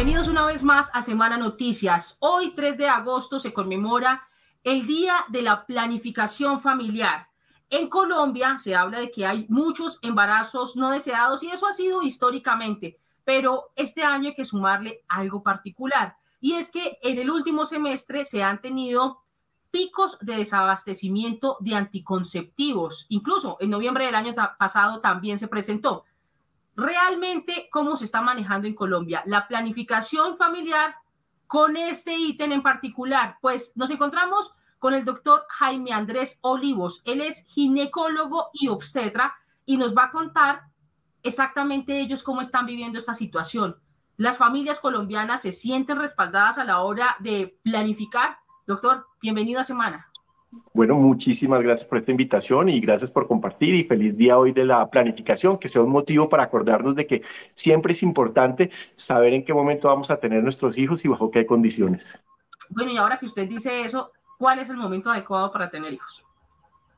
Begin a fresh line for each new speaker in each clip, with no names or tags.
Bienvenidos una vez más a Semana Noticias. Hoy, 3 de agosto, se conmemora el Día de la Planificación Familiar. En Colombia se habla de que hay muchos embarazos no deseados y eso ha sido históricamente, pero este año hay que sumarle algo particular y es que en el último semestre se han tenido picos de desabastecimiento de anticonceptivos. Incluso en noviembre del año pasado también se presentó. Realmente, ¿cómo se está manejando en Colombia la planificación familiar con este ítem en particular? Pues nos encontramos con el doctor Jaime Andrés Olivos. Él es ginecólogo y obstetra y nos va a contar exactamente ellos cómo están viviendo esta situación. ¿Las familias colombianas se sienten respaldadas a la hora de planificar? Doctor, bienvenido a Semana.
Bueno, muchísimas gracias por esta invitación y gracias por compartir y feliz día hoy de la planificación, que sea un motivo para acordarnos de que siempre es importante saber en qué momento vamos a tener nuestros hijos y bajo qué condiciones.
Bueno, y ahora que usted dice eso, ¿cuál es el momento adecuado para tener hijos?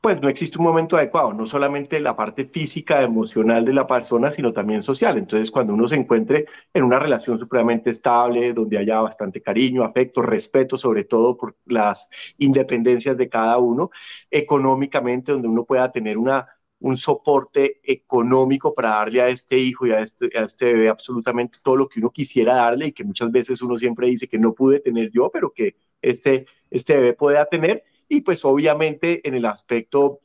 Pues no existe un momento adecuado, no solamente la parte física, emocional de la persona, sino también social. Entonces, cuando uno se encuentre en una relación supremamente estable, donde haya bastante cariño, afecto, respeto, sobre todo por las independencias de cada uno, económicamente, donde uno pueda tener un soporte económico para darle a este hijo y a este bebé absolutamente todo lo que uno quisiera darle y que muchas veces uno siempre dice que no pude tener yo, pero que este bebé pueda tener. Y pues obviamente en el aspecto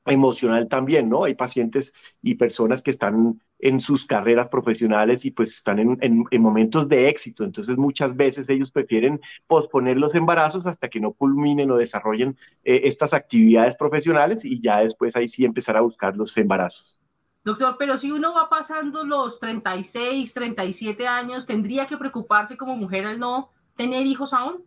emocional también, ¿no? Hay pacientes y personas que están en sus carreras profesionales y pues están en momentos de éxito, entonces muchas veces ellos prefieren posponer los embarazos hasta que no culminen o desarrollen estas actividades profesionales y ya después ahí sí empezar a buscar los embarazos.
Doctor, pero si uno va pasando los 36, 37 años, ¿tendría que preocuparse como mujer al no tener hijos aún?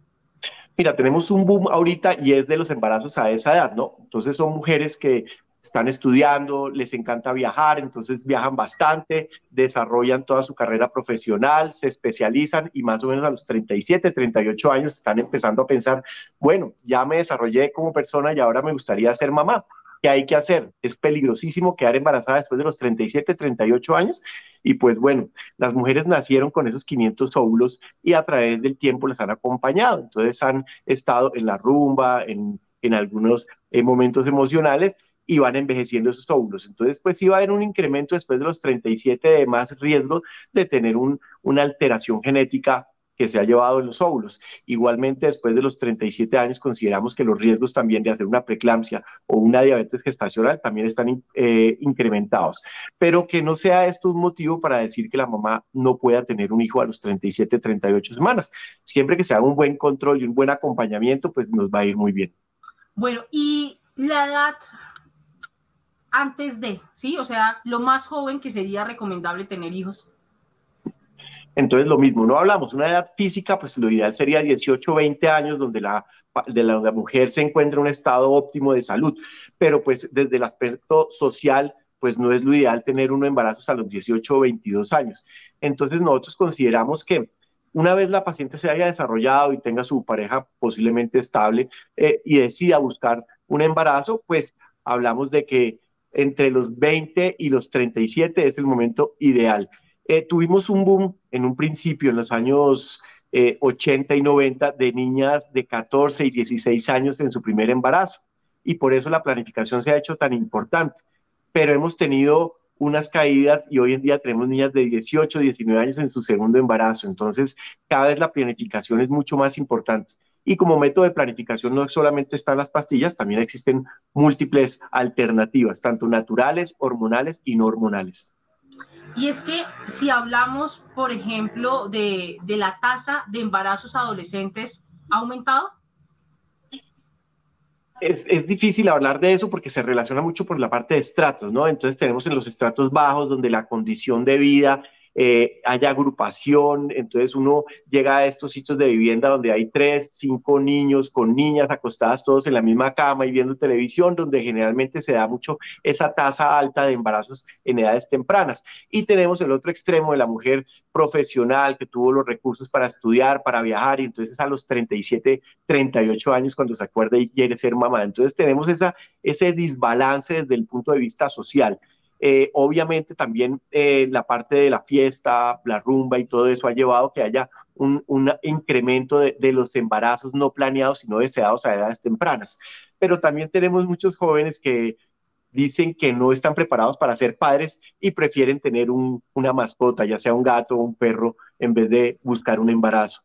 Mira, tenemos un boom ahorita y es de los embarazos a esa edad, ¿no? Entonces son mujeres que están estudiando, les encanta viajar, entonces viajan bastante, desarrollan toda su carrera profesional, se especializan y más o menos a los 37, 38 años están empezando a pensar, bueno, ya me desarrollé como persona y ahora me gustaría ser mamá. ¿Qué hay que hacer? Es peligrosísimo quedar embarazada después de los 37, 38 años y pues bueno, las mujeres nacieron con esos 500 óvulos y a través del tiempo les han acompañado. Entonces han estado en la rumba, en algunos momentos emocionales y van envejeciendo esos óvulos. Entonces, pues sí va a haber un incremento después de los 37 de más riesgo de tener una alteración genética que se ha llevado en los óvulos. Igualmente, después de los 37 años, consideramos que los riesgos también de hacer una preeclampsia o una diabetes gestacional también están incrementados. Pero que no sea esto un motivo para decir que la mamá no pueda tener un hijo a los 37, 38 semanas. Siempre que se haga un buen control y un buen acompañamiento, pues nos va a ir muy bien.
Bueno, y la edad antes de, ¿sí? O sea, lo más joven que sería recomendable tener hijos.
Entonces, lo mismo, no hablamos, una edad física, pues lo ideal sería 18 20 años, donde la mujer se encuentra en un estado óptimo de salud, pero pues desde el aspecto social, pues no es lo ideal tener un embarazo a los 18 o 22 años. Entonces, nosotros consideramos que una vez la paciente se haya desarrollado y tenga su pareja posiblemente estable y decida buscar un embarazo, pues hablamos de que entre los 20 y los 37 es el momento ideal. Tuvimos un boom en un principio, en los años 80 y 90, de niñas de 14 y 16 años en su primer embarazo. Y por eso la planificación se ha hecho tan importante. Pero hemos tenido unas caídas y hoy en día tenemos niñas de 18, 19 años en su segundo embarazo. Entonces, cada vez la planificación es mucho más importante. Y como método de planificación no solamente están las pastillas, también existen múltiples alternativas, tanto naturales, hormonales y no hormonales.
Y es que si hablamos, por ejemplo, de la tasa de embarazos adolescentes, ¿ha aumentado?
Es difícil hablar de eso porque se relaciona mucho por la parte de estratos, ¿no? Entonces tenemos en los estratos bajos donde la condición de vida, haya agrupación, entonces uno llega a estos sitios de vivienda donde hay 3, 5 niños con niñas acostadas todos en la misma cama y viendo televisión, donde generalmente se da mucho esa tasa alta de embarazos en edades tempranas. Y tenemos el otro extremo de la mujer profesional que tuvo los recursos para estudiar, para viajar, y entonces a los 37, 38 años cuando se acuerda y quiere ser mamá. Entonces tenemos ese desbalance desde el punto de vista social. Obviamente también la parte de la fiesta, la rumba y todo eso ha llevado a que haya un incremento de los embarazos no planeados, sino deseados a edades tempranas. Pero también tenemos muchos jóvenes que dicen que no están preparados para ser padres y prefieren tener una mascota, ya sea un gato o un perro, en vez de buscar un embarazo.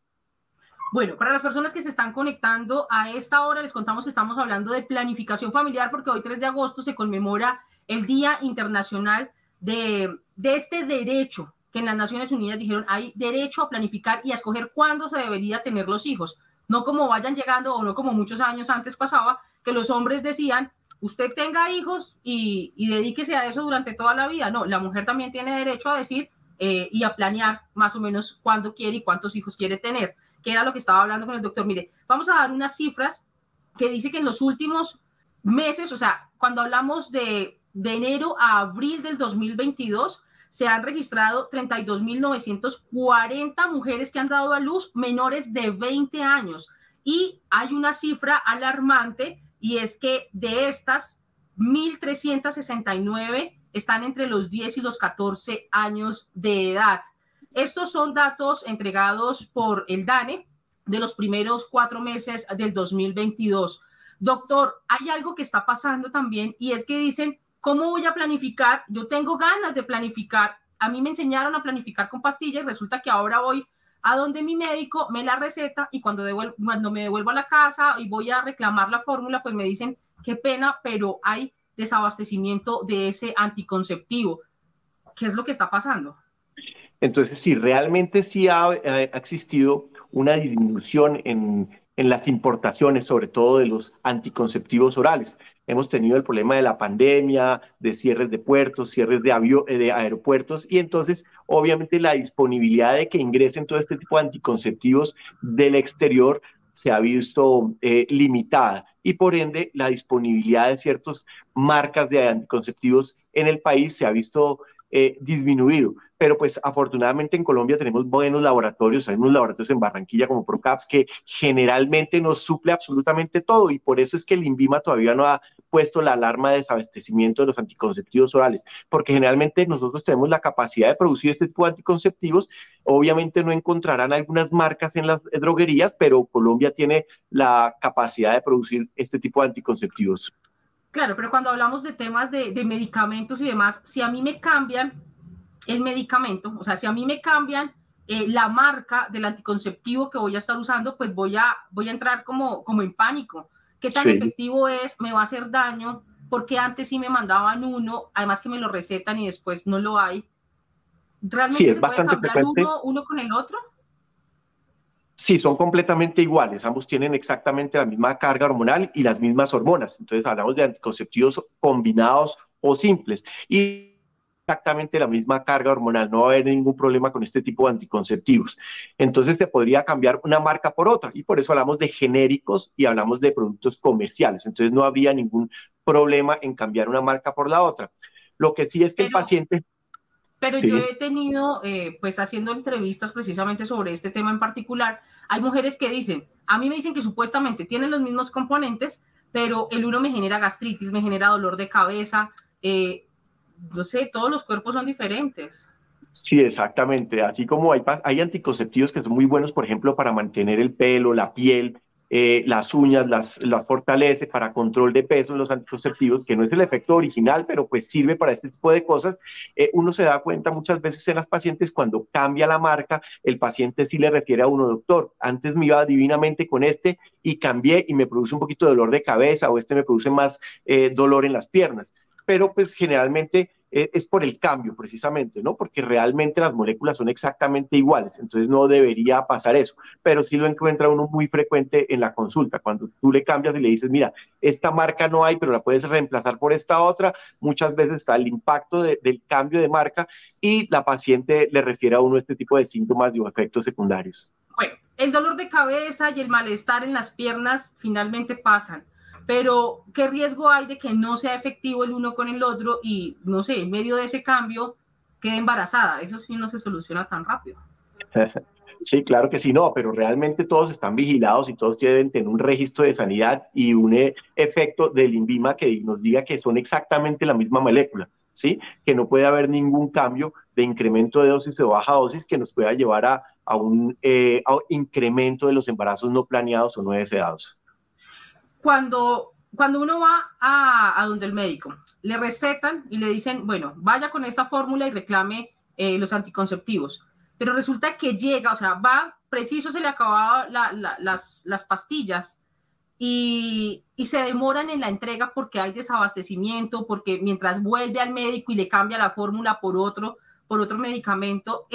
Bueno, para las personas que se están conectando a esta hora, les contamos que estamos hablando de planificación familiar porque hoy 3 de agosto se conmemora el Día Internacional de este derecho que en las Naciones Unidas dijeron hay derecho a planificar y a escoger cuándo se debería tener los hijos. No como vayan llegando o no como muchos años antes pasaba, que los hombres decían, usted tenga hijos y dedíquese a eso durante toda la vida. No, la mujer también tiene derecho a decir y a planear más o menos cuándo quiere y cuántos hijos quiere tener, que era lo que estaba hablando con el doctor. Mire, vamos a dar unas cifras que dice que en los últimos meses, o sea, cuando hablamos de enero a abril del 2022, se han registrado 32.940 mujeres que han dado a luz menores de 20 años. Y hay una cifra alarmante y es que de estas, 1.369 están entre los 10 y los 14 años de edad. Estos son datos entregados por el DANE de los primeros 4 meses del 2022. Doctor, hay algo que está pasando también y es que dicen, ¿cómo voy a planificar? Yo tengo ganas de planificar. A mí me enseñaron a planificar con pastillas y resulta que ahora voy a donde mi médico me la receta y cuando me devuelvo a la casa y voy a reclamar la fórmula, pues me dicen, qué pena, pero hay desabastecimiento de ese anticonceptivo. ¿Qué es lo que está pasando?
Entonces, sí, realmente sí ha existido una disminución en las importaciones, sobre todo de los anticonceptivos orales. Hemos tenido el problema de la pandemia, de cierres de puertos, cierres de aeropuertos, y entonces, obviamente, la disponibilidad de que ingresen todo este tipo de anticonceptivos del exterior se ha visto limitada, y por ende, la disponibilidad de ciertas marcas de anticonceptivos en el país se ha visto disminuido. Pero pues afortunadamente en Colombia tenemos buenos laboratorios, hay unos laboratorios en Barranquilla como Procaps que generalmente nos suple absolutamente todo, y por eso es que el INVIMA todavía no ha puesto la alarma de desabastecimiento de los anticonceptivos orales, porque generalmente nosotros tenemos la capacidad de producir este tipo de anticonceptivos. Obviamente no encontrarán algunas marcas en las droguerías, pero Colombia tiene la capacidad de producir este tipo de anticonceptivos.
Claro, pero cuando hablamos de temas de medicamentos y demás, si a mí me cambian el medicamento, o sea, si a mí me cambian la marca del anticonceptivo que voy a estar usando, pues voy a entrar como en pánico. ¿Qué tan efectivo es? ¿Me va a hacer daño? Porque antes sí me mandaban uno, además que me lo recetan y después no lo hay. ¿Realmente
sí, es
se puede
bastante
cambiar
frecuente.
uno con el otro?
Sí, son completamente iguales, ambos tienen exactamente la misma carga hormonal y las mismas hormonas. Entonces hablamos de anticonceptivos combinados o simples y exactamente la misma carga hormonal, no va a haber ningún problema con este tipo de anticonceptivos. Entonces se podría cambiar una marca por otra y por eso hablamos de genéricos y hablamos de productos comerciales. Entonces no habría ningún problema en cambiar una marca por la otra. Lo que sí es que el paciente...
Pero sí. Yo he tenido, pues haciendo entrevistas precisamente sobre este tema en particular, hay mujeres que dicen, a mí me dicen que supuestamente tienen los mismos componentes, pero el uno me genera gastritis, me genera dolor de cabeza, no sé, todos los cuerpos son diferentes.
Sí, exactamente. Así como hay anticonceptivos que son muy buenos, por ejemplo, para mantener el pelo, la piel, las uñas, las fortalece para control de peso, los anticonceptivos, que no es el efecto original, pero pues sirve para este tipo de cosas. Uno se da cuenta muchas veces en las pacientes cuando cambia la marca, el paciente sí le refiere a uno, doctor, antes me iba divinamente con este y cambié y me produce un poquito de dolor de cabeza o este me produce más dolor en las piernas. Pero pues generalmente es por el cambio precisamente, ¿no? Porque realmente las moléculas son exactamente iguales, entonces no debería pasar eso, pero sí lo encuentra uno muy frecuente en la consulta, cuando tú le cambias y le dices, mira, esta marca no hay, pero la puedes reemplazar por esta otra, muchas veces está el impacto del cambio de marca y la paciente le refiere a uno este tipo de síntomas y efectos secundarios.
Bueno, el dolor de cabeza y el malestar en las piernas finalmente pasan. Pero, ¿qué riesgo hay de que no sea efectivo el uno con el otro y, no sé, en medio de ese cambio quede embarazada? Eso sí no se soluciona tan rápido.
Sí, claro que sí, no, pero realmente todos están vigilados y todos deben tener un registro de sanidad y un efecto del INVIMA que nos diga que son exactamente la misma molécula. ¿sí? Que no puede haber ningún cambio de incremento de dosis o baja dosis que nos pueda llevar a un incremento de los embarazos no planeados o no deseados.
Cuando uno va a donde el médico, le recetan y le dicen, bueno, vaya con esta fórmula y reclame los anticonceptivos. Pero resulta que llega, o sea, va preciso, se le acababan las pastillas y se demoran en la entrega porque hay desabastecimiento, porque mientras vuelve al médico y le cambia la fórmula por otro medicamento,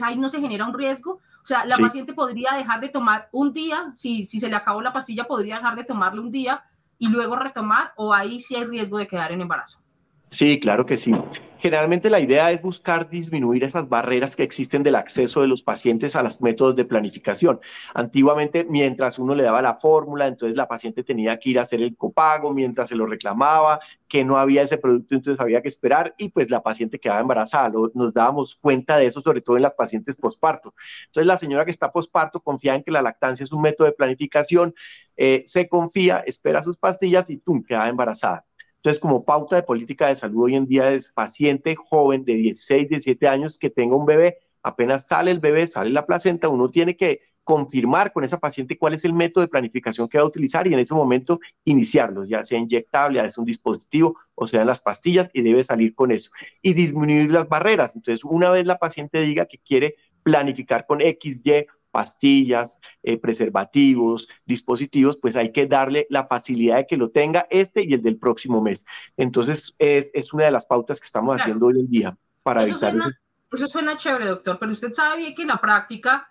ahí no se genera un riesgo. O sea, la paciente podría dejar de tomar un día, si se le acabó la pastilla, podría dejar de tomarle un día y luego retomar, o ahí sí hay riesgo de quedar en embarazo.
Sí, claro que sí. Generalmente la idea es buscar disminuir esas barreras que existen del acceso de los pacientes a los métodos de planificación. Antiguamente, mientras uno le daba la fórmula, entonces la paciente tenía que ir a hacer el copago mientras se lo reclamaba, que no había ese producto, entonces había que esperar y pues la paciente quedaba embarazada. Nos dábamos cuenta de eso, sobre todo en las pacientes posparto. Entonces la señora que está posparto confía en que la lactancia es un método de planificación, se confía, espera sus pastillas y ¡tum!, queda embarazada. Entonces, como pauta de política de salud hoy en día es paciente joven de 16, 17 años que tenga un bebé, apenas sale el bebé, sale la placenta, uno tiene que confirmar con esa paciente cuál es el método de planificación que va a utilizar y en ese momento iniciarlos, ya sea inyectable, ya sea un dispositivo o sean las pastillas y debe salir con eso y disminuir las barreras. Entonces, una vez la paciente diga que quiere planificar con X, Y, pastillas, preservativos, dispositivos, pues hay que darle la facilidad de que lo tenga este y el del próximo mes. Entonces, es una de las pautas que estamos haciendo hoy en día para evitar eso.
Eso suena chévere, doctor, pero usted sabe bien que en la práctica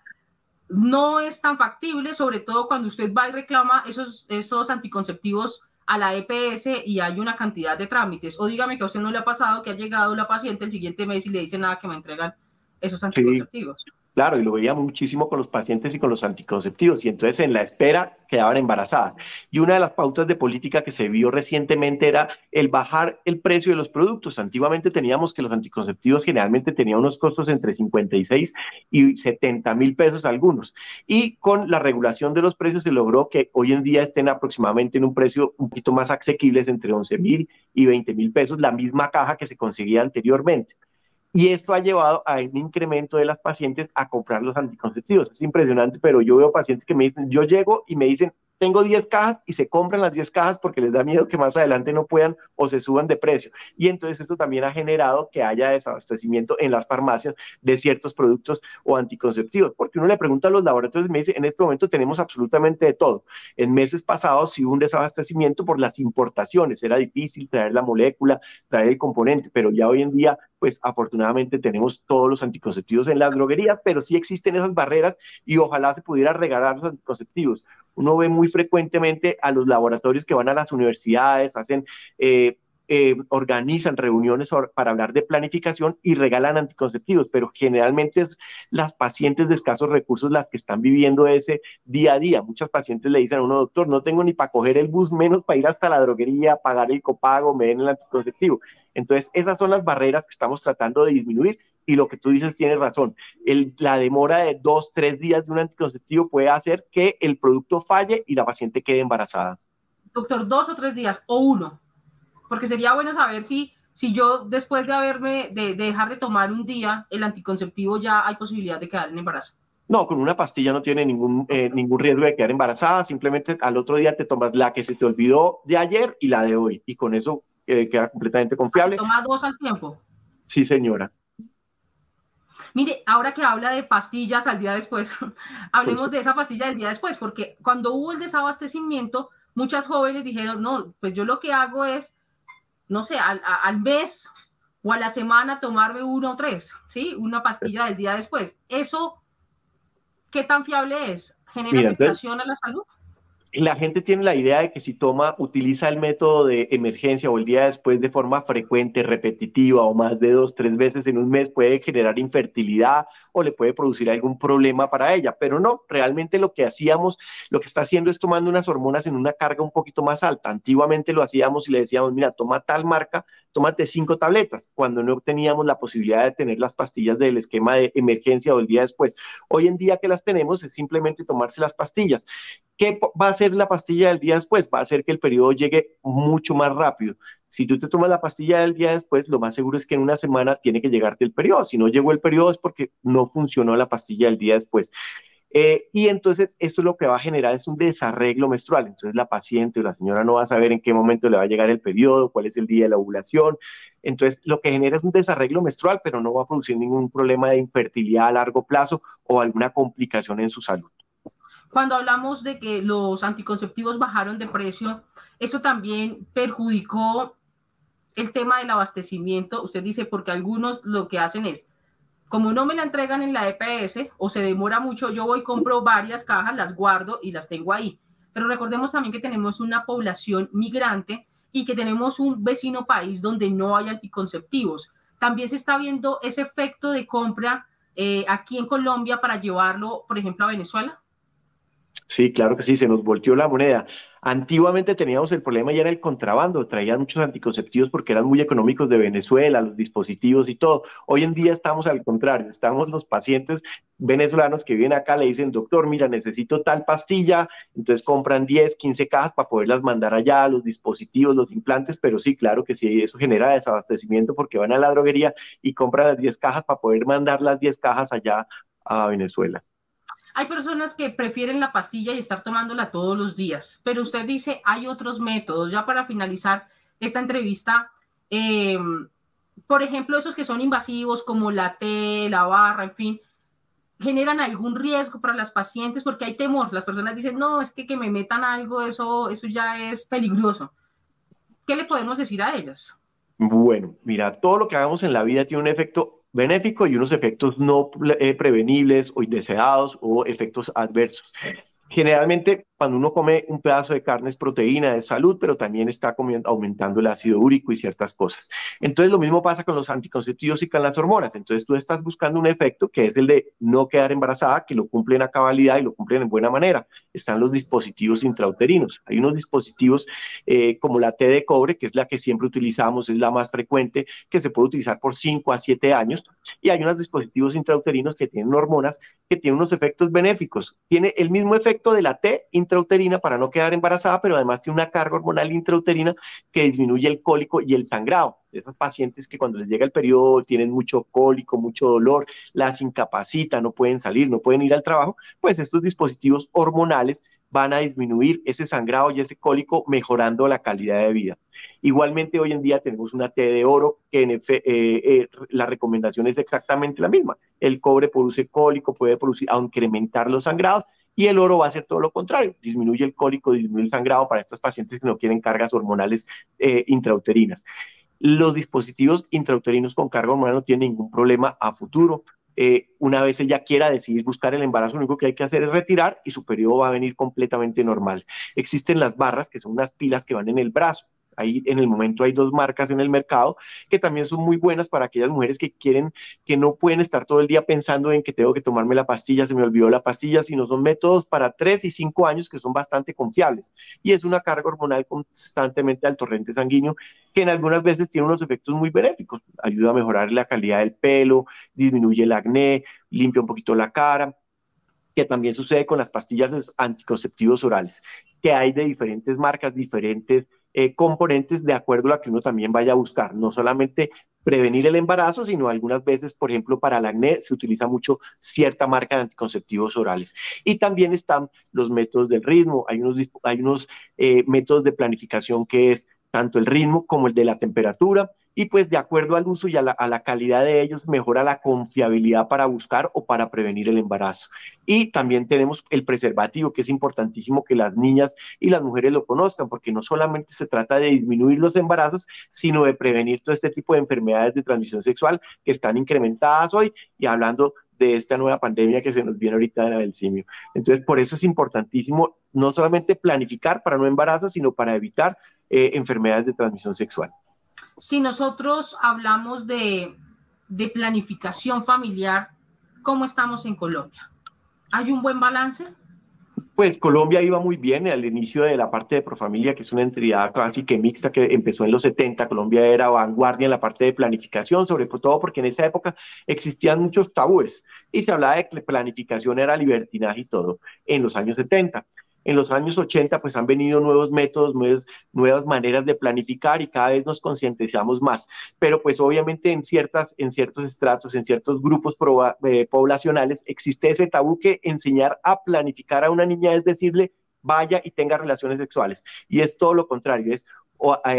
no es tan factible, sobre todo cuando usted va y reclama esos anticonceptivos a la EPS y hay una cantidad de trámites. O dígame que a usted no le ha pasado que ha llegado la paciente el siguiente mes y le dice nada que me entregan esos anticonceptivos.
Sí. Claro, y lo veíamos muchísimo con los pacientes y con los anticonceptivos, y entonces en la espera quedaban embarazadas. Y una de las pautas de política que se vio recientemente era el bajar el precio de los productos. Antiguamente teníamos que los anticonceptivos generalmente tenían unos costos entre 56 y 70.000 pesos algunos. Y con la regulación de los precios se logró que hoy en día estén aproximadamente en un precio un poquito más asequibles, entre 11.000 y 20.000 pesos, la misma caja que se conseguía anteriormente. Y esto ha llevado a un incremento de las pacientes a comprar los anticonceptivos. Es impresionante, pero yo veo pacientes que me dicen, yo llego y me dicen, tengo 10 cajas y se compran las 10 cajas porque les da miedo que más adelante no puedan o se suban de precio. Y entonces esto también ha generado que haya desabastecimiento en las farmacias de ciertos productos o anticonceptivos, porque uno le pregunta a los laboratorios y me dice, en este momento tenemos absolutamente de todo. En meses pasados sí hubo un desabastecimiento por las importaciones, era difícil traer la molécula, traer el componente, pero ya hoy en día pues afortunadamente tenemos todos los anticonceptivos en las droguerías, pero sí existen esas barreras y ojalá se pudiera regalar los anticonceptivos. Uno ve muy frecuentemente a los laboratorios que van a las universidades, organizan reuniones para hablar de planificación y regalan anticonceptivos, pero generalmente es las pacientes de escasos recursos las que están viviendo ese día a día. Muchas pacientes le dicen a uno, doctor, no tengo ni para coger el bus, menos para ir hasta la droguería, pagar el copago, me den el anticonceptivo. Entonces, esas son las barreras que estamos tratando de disminuir y lo que tú dices tienes razón. La demora de 2, 3 días de un anticonceptivo puede hacer que el producto falle y la paciente quede embarazada.
Doctor, 2 o 3 días o 1. Porque sería bueno saber si yo después de dejar de tomar un día el anticonceptivo ya hay posibilidad de quedar en embarazo.
No, con una pastilla no tiene ningún riesgo de quedar embarazada, simplemente al otro día te tomas la que se te olvidó de ayer y la de hoy, y con eso queda completamente confiable.
¿Se toma 2 al tiempo?
Sí, señora.
Mire, ahora que habla de pastillas al día después, hablemos de esa pastilla del día después, porque cuando hubo el desabastecimiento, muchas jóvenes dijeron, no, pues yo lo que hago es, no sé, al mes o a la semana tomarme 1 o 3, ¿sí? Una pastilla del día después. ¿Eso qué tan fiable es? ¿Genera afectación a la salud?
La gente tiene la idea de que si utiliza el método de emergencia o el día después de forma frecuente, repetitiva o más de 2, 3 veces en un mes puede generar infertilidad o le puede producir algún problema para ella, pero no, realmente lo que está haciendo es tomando unas hormonas en una carga un poquito más alta. Antiguamente lo hacíamos y le decíamos, mira, toma tal marca tómate 5 tabletas, cuando no teníamos la posibilidad de tener las pastillas del esquema de emergencia o el día después. Hoy en día que las tenemos es simplemente tomarse las pastillas. ¿Qué va a hacer la pastilla del día después? Va a hacer que el periodo llegue mucho más rápido. Si tú te tomas la pastilla del día después, lo más seguro es que en una semana tiene que llegarte el periodo. Si no llegó el periodo es porque no funcionó la pastilla del día después. Y entonces eso lo que va a generar es un desarreglo menstrual. Entonces la paciente o la señora no va a saber en qué momento le va a llegar el periodo, cuál es el día de la ovulación. Entonces lo que genera es un desarreglo menstrual, pero no va a producir ningún problema de infertilidad a largo plazo o alguna complicación en su salud.
Cuando hablamos de que los anticonceptivos bajaron de precio, eso también perjudicó el tema del abastecimiento. Usted dice, porque algunos lo que hacen es, como no me la entregan en la EPS o se demora mucho, yo voy, compro varias cajas, las guardo y las tengo ahí. Pero recordemos también que tenemos una población migrante y que tenemos un vecino país donde no hay anticonceptivos. También se está viendo ese efecto de compra aquí en Colombia para llevarlo, por ejemplo, a Venezuela.
Sí, claro que sí, se nos volteó la moneda. Antiguamente teníamos el problema ya era el contrabando, traían muchos anticonceptivos porque eran muy económicos de Venezuela, los dispositivos y todo. Hoy en día estamos al contrario, estamos los pacientes venezolanos que vienen acá, le dicen, doctor, mira, necesito tal pastilla, entonces compran 10, 15 cajas para poderlas mandar allá, los dispositivos, los implantes, pero sí, claro que sí, eso genera desabastecimiento porque van a la droguería y compran las 10 cajas para poder mandar las 10 cajas allá a Venezuela.
Hay personas que prefieren la pastilla y estar tomándola todos los días, pero usted dice hay otros métodos. Ya para finalizar esta entrevista, por ejemplo, esos que son invasivos como la T, la barra, en fin, generan algún riesgo para las pacientes porque hay temor. Las personas dicen, no, es que me metan algo, eso ya es peligroso. ¿Qué le podemos decir a ellas?
Bueno, mira, todo lo que hagamos en la vida tiene un efecto benéfico y unos efectos no prevenibles o indeseados o efectos adversos. Generalmente, cuando uno come un pedazo de carne es proteína de salud, pero también está comiendo, aumentando el ácido úrico y ciertas cosas. Entonces, lo mismo pasa con los anticonceptivos y con las hormonas. Entonces, tú estás buscando un efecto que es el de no quedar embarazada, que lo cumplen a cabalidad y lo cumplen en buena manera. Están los dispositivos intrauterinos. Hay unos dispositivos como la T de cobre, que es la que siempre utilizamos, es la más frecuente, que se puede utilizar por 5 a 7 años. Y hay unos dispositivos intrauterinos que tienen hormonas que tienen unos efectos benéficos. Tiene el mismo efecto de la T intrauterina para no quedar embarazada, pero además tiene una carga hormonal intrauterina que disminuye el cólico y el sangrado. Esas pacientes que cuando les llega el periodo tienen mucho cólico, mucho dolor, las incapacita, no pueden salir, no pueden ir al trabajo, pues estos dispositivos hormonales van a disminuir ese sangrado y ese cólico, mejorando la calidad de vida. Igualmente, hoy en día tenemos una T de oro que la recomendación es exactamente la misma. El cobre produce cólico, puede producir, incrementar los sangrados, y el oro va a hacer todo lo contrario, disminuye el cólico, disminuye el sangrado para estas pacientes que no quieren cargas hormonales intrauterinas. Los dispositivos intrauterinos con carga hormonal no tienen ningún problema a futuro. Una vez ella quiera decidir buscar el embarazo, lo único que hay que hacer es retirar y su periodo va a venir completamente normal. Existen las barras, que son unas pilas que van en el brazo. Ahí en el momento hay 2 marcas en el mercado que también son muy buenas para aquellas mujeres que quieren, que no pueden estar todo el día pensando en que tengo que tomarme la pastilla, se me olvidó la pastilla, sino son métodos para 3 y 5 años que son bastante confiables. Y es una carga hormonal constantemente al torrente sanguíneo que en algunas veces tiene unos efectos muy benéficos. Ayuda a mejorar la calidad del pelo, disminuye el acné, limpia un poquito la cara, que también sucede con las pastillas anticonceptivos orales, que hay de diferentes marcas, diferentes componentes de acuerdo a la que uno también vaya a buscar. No solamente prevenir el embarazo, sino algunas veces, por ejemplo, para el acné se utiliza mucho cierta marca de anticonceptivos orales. Y también están los métodos del ritmo. Hay unos métodos de planificación que es tanto el ritmo como el de la temperatura, y pues de acuerdo al uso y a la calidad de ellos mejora la confiabilidad para buscar o para prevenir el embarazo. Y también tenemos el preservativo, que es importantísimo que las niñas y las mujeres lo conozcan, porque no solamente se trata de disminuir los embarazos, sino de prevenir todo este tipo de enfermedades de transmisión sexual que están incrementadas hoy, y hablando de esta nueva pandemia que se nos viene ahorita de la del simio. Entonces, por eso es importantísimo no solamente planificar para no embarazos, sino para evitar enfermedades de transmisión sexual.
Si nosotros hablamos de planificación familiar, ¿cómo estamos en Colombia? ¿Hay un buen balance?
Pues Colombia iba muy bien al inicio de la parte de Profamilia, que es una entidad casi que mixta que empezó en los 70. Colombia era vanguardia en la parte de planificación, sobre todo porque en esa época existían muchos tabúes y se hablaba de que planificación era libertinaje y todo en los años 70. En los años 80 pues han venido nuevos métodos, nuevas maneras de planificar y cada vez nos concientizamos más. Pero pues obviamente en ciertos estratos, en ciertos grupos poblacionales existe ese tabú que enseñar a planificar a una niña es decirle vaya y tenga relaciones sexuales. Y es todo lo contrario,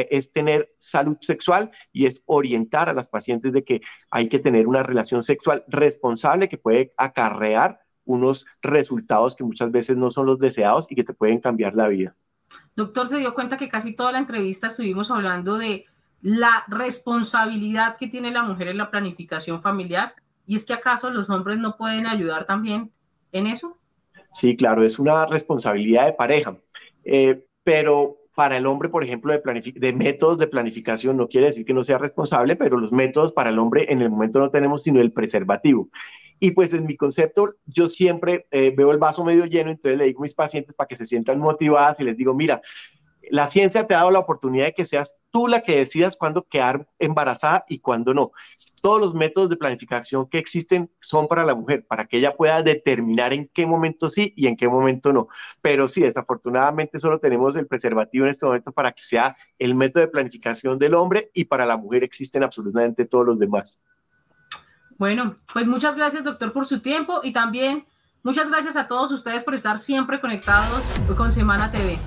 es tener salud sexual y es orientar a las pacientes de que hay que tener una relación sexual responsable que puede acarrear unos resultados que muchas veces no son los deseados y que te pueden cambiar la vida.
Doctor, se dio cuenta que casi toda la entrevista estuvimos hablando de la responsabilidad que tiene la mujer en la planificación familiar. ¿Y es que acaso los hombres no pueden ayudar también en eso?
Sí, claro, es una responsabilidad de pareja, pero para el hombre, por ejemplo, de métodos de planificación, no quiere decir que no sea responsable, pero los métodos para el hombre en el momento no tenemos sino el preservativo. Y pues en mi concepto, yo siempre veo el vaso medio lleno, entonces le digo a mis pacientes para que se sientan motivadas y les digo, mira, la ciencia te ha dado la oportunidad de que seas tú la que decidas cuándo quedar embarazada y cuándo no. Todos los métodos de planificación que existen son para la mujer, para que ella pueda determinar en qué momento sí y en qué momento no. Pero sí, desafortunadamente solo tenemos el preservativo en este momento para que sea el método de planificación del hombre y para la mujer existen absolutamente todos los demás.
Bueno, pues muchas gracias, doctor, por su tiempo y también muchas gracias a todos ustedes por estar siempre conectados con Semana TV.